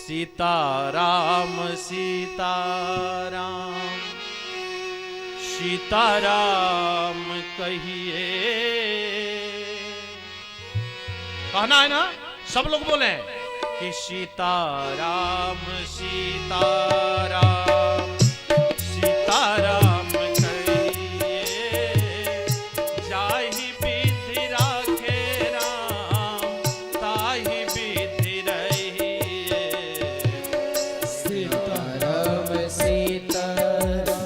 सीताराम सीताराम सीताराम कहिए। कहना है ना, सब लोग बोले कि सीताराम सीताराम सीताराम कहिए। जाहि विधि राखे राम ताहि विधि रहिए। सीताराम सीताराम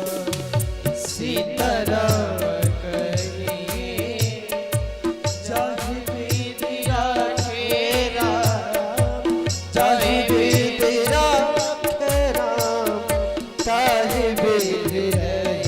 सीताराम कहिए। जाहि विधि राखे राम ताहि विधि राखे राम ताहि विधि रहिए।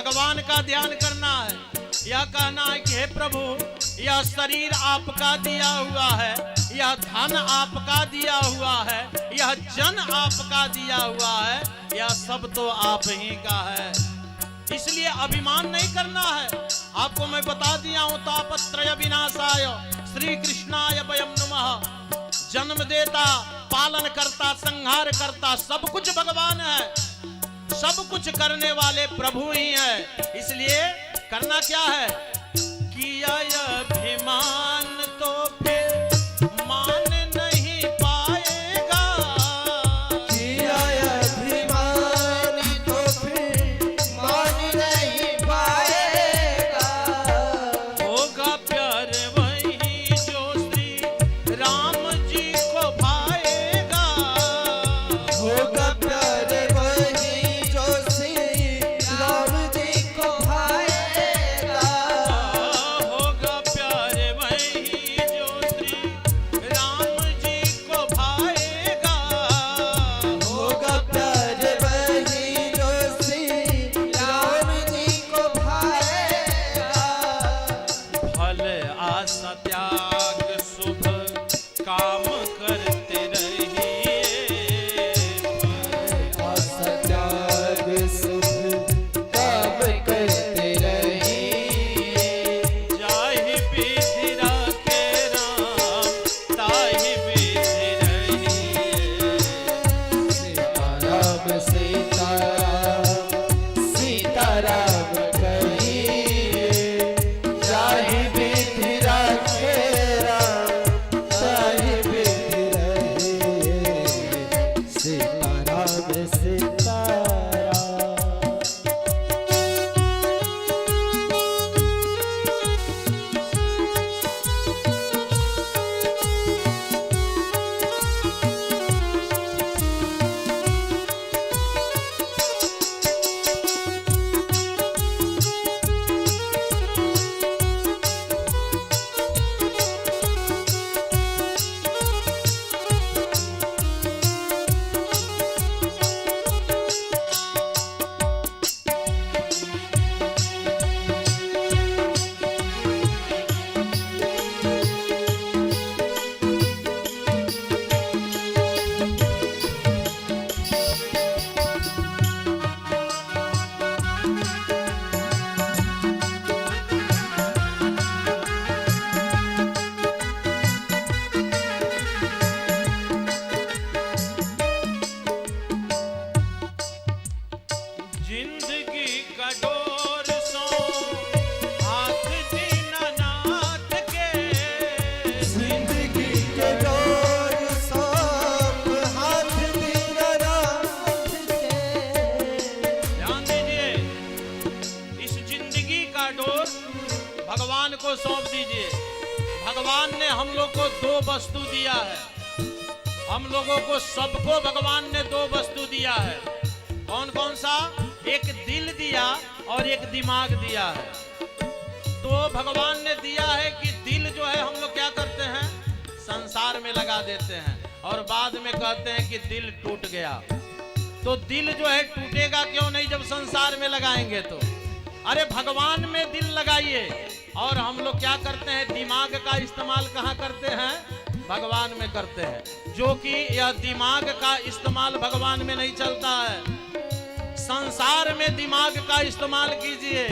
भगवान का ध्यान करना है। यह कहना है कि हे प्रभु, यह शरीर आपका दिया हुआ है, यह धन आपका दिया हुआ है, यह जन आपका दिया हुआ है, यह सब तो आप ही का है। इसलिए अभिमान नहीं करना है। आपको मैं बता दिया हूं, तापत्रय विनाशाय श्री कृष्णाय वयं नमः। जन्म देता, पालन करता, संहार करता, सब कुछ भगवान है। सब कुछ करने वाले प्रभु ही है। इसलिए करना क्या है? किया अभिमान तो फिर मान नहीं पाएगा। किया अभिमान तो फिर मान नहीं पाएगा। होगा प्यार वही जो श्री राम जी को भाएगा। होगा प्यार वही जो श्री राम जी को भाएगा। होगा प्यार वही जो श्री राम जी को भाएगा। होगा प्यार वही जो श्री राम जी को भाएगा। फल आशा त्याग शुभ काम करते रहिए। आशा त्याग शुभ काम करते रहिए। जाहि विधि राखे राम, ताहि विधि रहिए। सीताराम सीताराम सीताराम कहिए। जाहि विधि राखे राम, ताहि विधि रहिए। सीताराम सीताराम। जिंदगी का डोर सो हाथ दीनानाथ के। जिंदगी के डोर सांप हाथ दीनानाथ के। ध्यान दीजिए, इस जिंदगी का डोर भगवान को सौंप दीजिए। भगवान ने हम लोग को दो वस्तु दिया है। हम लोगों को सबको भगवान ने दो वस्तु दिया है। कौन कौन सा? एक दिल दिया और एक दिमाग दिया है। तो भगवान ने दिया है कि दिल जो है हम लोग क्या करते हैं? संसार में लगा देते हैं और बाद में कहते हैं कि दिल टूट गया। तो दिल जो है टूटेगा क्यों नहीं जब संसार में लगाएंगे तो? अरे भगवान में दिल लगाइए। और हम लोग क्या करते हैं? दिमाग का इस्तेमाल कहाँ करते हैं? भगवान में करते हैं। जो कि यह दिमाग का इस्तेमाल भगवान में नहीं चलता है। संसार में दिमाग का इस्तेमाल कीजिए।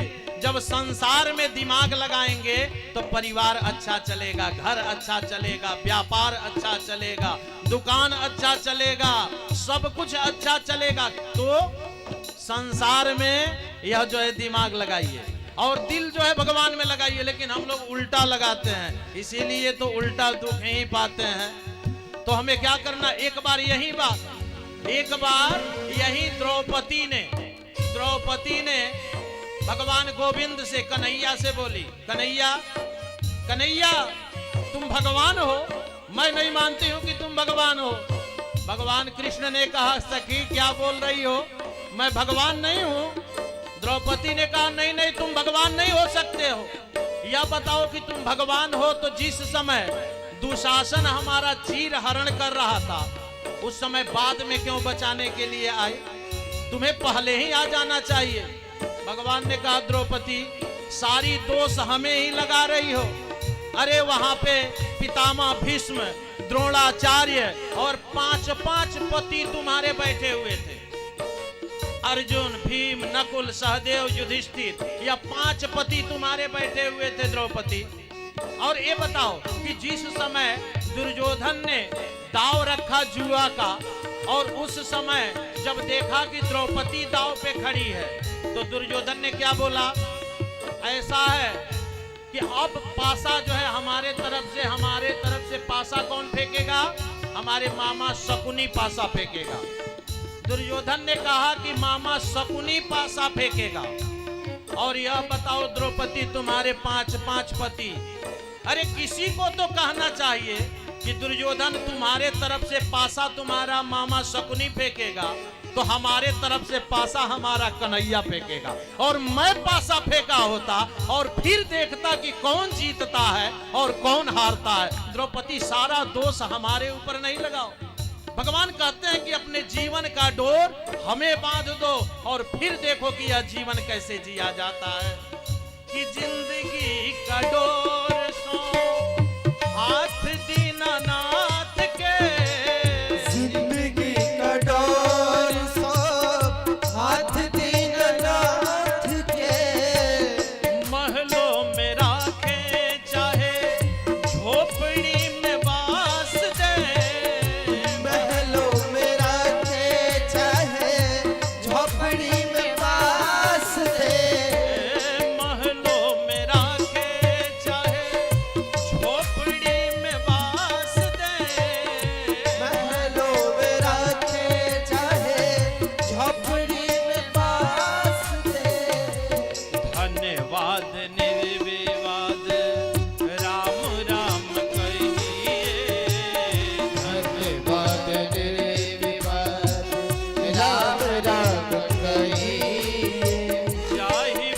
जब संसार में दिमाग लगाएंगे तो परिवार अच्छा चलेगा, घर अच्छा चलेगा, व्यापार अच्छा चलेगा, दुकान अच्छा चलेगा, सब कुछ अच्छा चलेगा। तो संसार में यह जो है दिमाग लगाइए और दिल जो है भगवान में लगाइए। लेकिन हम लोग उल्टा लगाते हैं, इसीलिए तो उल्टा दुख ही पाते हैं। तो हमें क्या करना? एक बार यही बात, एक बार यही द्रौपदी ने भगवान गोविंद से, कन्हैया से बोली, कन्हैया कन्हैया तुम भगवान हो? मैं नहीं मानती हूँ कि तुम भगवान हो। भगवान कृष्ण ने कहा, सखी क्या बोल रही हो, मैं भगवान नहीं हूँ। द्रौपदी ने कहा, नहीं नहीं तुम भगवान नहीं हो सकते हो। यह बताओ कि तुम भगवान हो तो जिस समय दुशासन हमारा चीर हरण कर रहा था, उस समय बाद में क्यों बचाने के लिए आए? तुम्हें पहले ही आ जाना चाहिए। भगवान ने कहा द्रौपदी सारी दोष हमें ही लगा रही हो। अरे वहां पे पितामह भीष्म, द्रोणाचार्य और 5 पति तुम्हारे बैठे हुए थे। अर्जुन, भीम, नकुल, सहदेव, युधिष्ठिर, या 5 पति तुम्हारे बैठे हुए थे द्रौपदी। और ये बताओ कि जिस समय दुर्योधन ने दाव रखा जुआ का, और उस समय जब देखा कि द्रौपदी दाव पे खड़ी है, तो दुर्योधन ने क्या बोला? ऐसा है कि अब पासा जो है हमारे तरफ से पासा कौन फेंकेगा? हमारे मामा शकुनी पासा फेंकेगा। दुर्योधन ने कहा कि मामा शकुनी पासा फेंकेगा। और यह बताओ द्रौपदी तुम्हारे 5 पति, अरे किसी को तो कहना चाहिए कि दुर्योधन तुम्हारे तरफ से पासा तुम्हारा मामा शकुनी फेंकेगा, तो हमारे तरफ से पासा हमारा कन्हैया फेंकेगा। और मैं पासा फेंका होता और फिर देखता कि कौन जीतता है और कौन हारता है। द्रौपदी सारा दोष हमारे ऊपर नहीं लगाओ। भगवान कहते हैं कि अपने जीवन का डोर हमें बांध दो और फिर देखो कि यह जीवन कैसे जिया जाता है। कि जिंदगी का डोर सो हाथ दीनानाथ के, जिंदगी का डोर सब हाथ दीनानाथ के। महलों में राखे चाहे झोपड़ी में बास दे, महलों में राखे चाहे झोपड़ी में बास दे। महलों में राखे चाहे झोपड़ी में बास दे, महलों में राखे चाहे झोपड़ी में बास दे। धन्यवाद निर्विवाद राम राम कहिए, धन्यवाद निर्विवाद राम राम कहिए। जाहि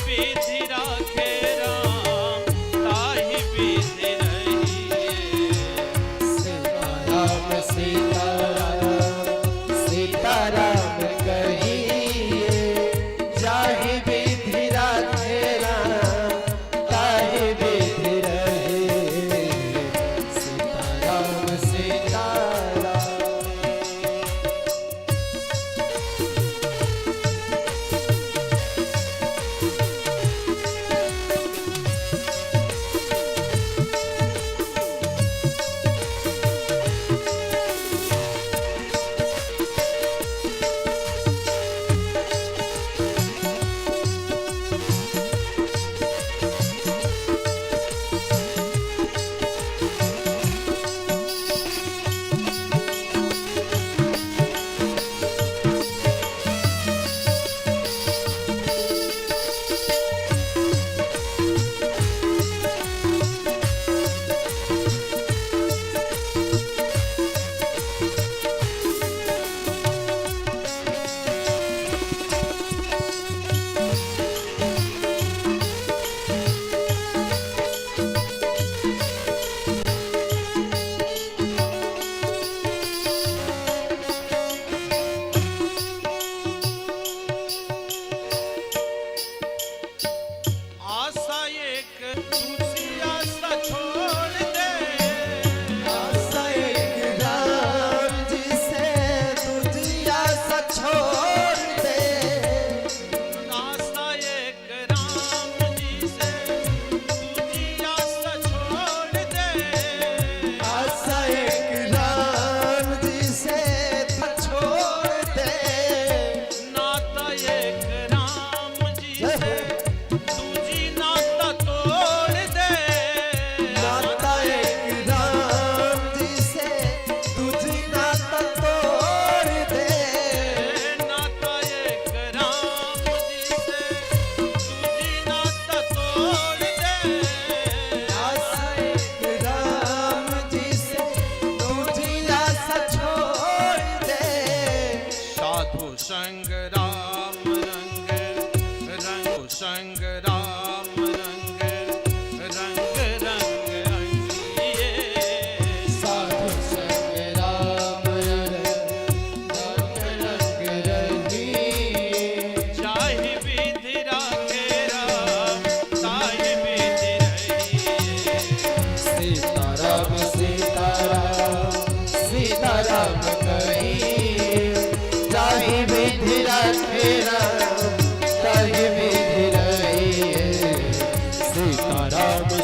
सीताराम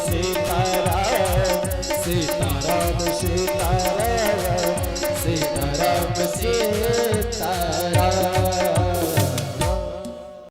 सीताराम सीताराम सीताराम सीताराम सीताराम